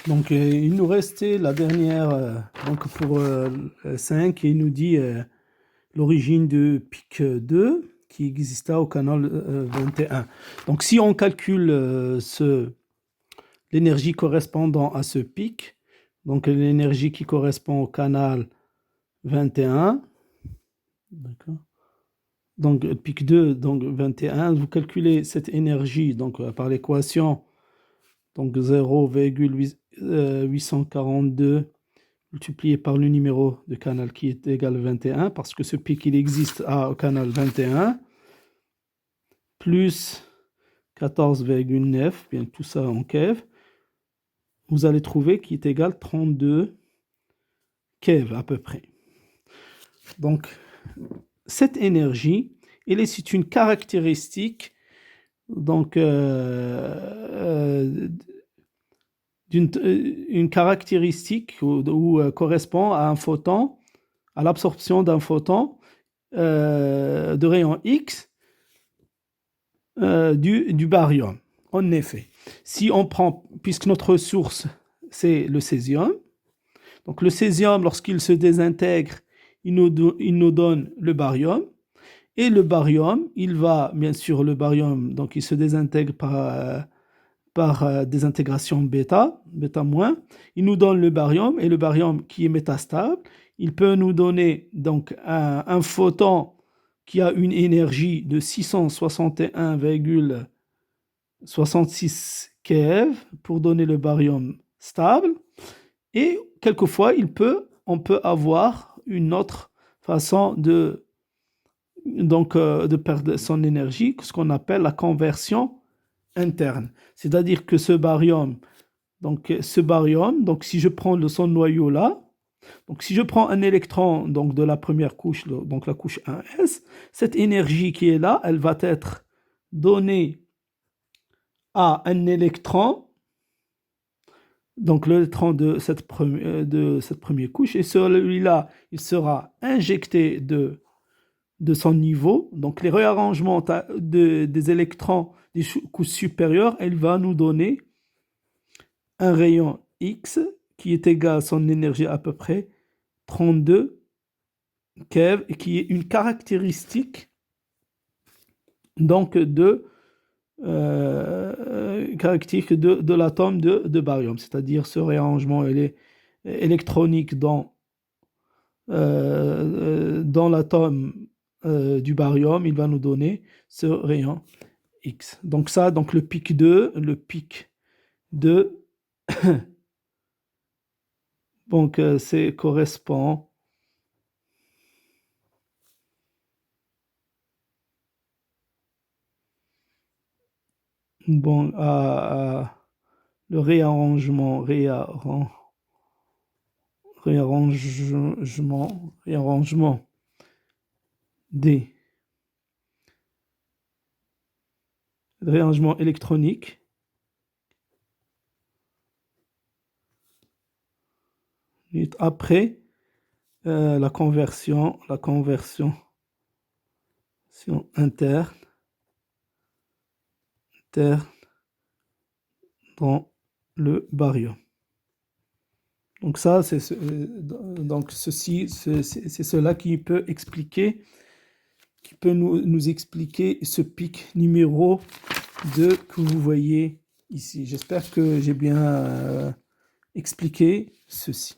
Donc, il nous restait la dernière, donc pour 5, et il nous dit l'origine de pic 2 qui exista au canal 21. Donc, si on calcule l'énergie correspondant à ce pic, donc l'énergie qui correspond au canal 21, d'accord. Donc, pic 2, donc 21, vous calculez cette énergie donc, par l'équation, donc 0,842 multiplié par le numéro de canal qui est égal à 21, parce que ce pic, il existe au canal 21, plus 14,9, bien tout ça en keV, vous allez trouver qu'il est égal à 32 keV à peu près. Donc, cette énergie, c'est une caractéristique donc, une caractéristique où correspond à un photon, à l'absorption d'un photon de rayon X du baryum. En effet, si on prend, puisque notre source c'est le césium, donc le césium, lorsqu'il se désintègre, il nous donne le baryum. Et le baryum, il va, bien sûr, le baryum, donc il se désintègre par désintégration bêta moins, il nous donne le baryum, et le baryum qui est métastable, il peut nous donner donc un photon qui a une énergie de 661,66 keV pour donner le baryum stable, et quelquefois on peut avoir une autre façon de perdre son énergie, ce qu'on appelle la conversion interne. C'est-à-dire que ce baryum, donc si je prends son noyau là, donc si je prends un électron donc de la première couche, donc la couche 1s, cette énergie qui est là, elle va être donnée à un électron, donc l'électron de cette première couche, et celui-là, il sera injecté de son niveau, donc les réarrangements des électrons des couches supérieures, elle va nous donner un rayon X qui est égal à son énergie à peu près 32 keV, et qui est une caractéristique donc de l'atome de baryum, c'est-à-dire ce réarrangement électronique dans l'atome du baryum, il va nous donner ce rayon X. Donc ça, donc le pic 2, donc c'est correspond à le réarrangement des réarrangements électroniques après la conversion interne dans le baryum. Donc ça, c'est cela qui peut nous expliquer ce pic numéro 2 que vous voyez ici. J'espère que j'ai bien expliqué ceci.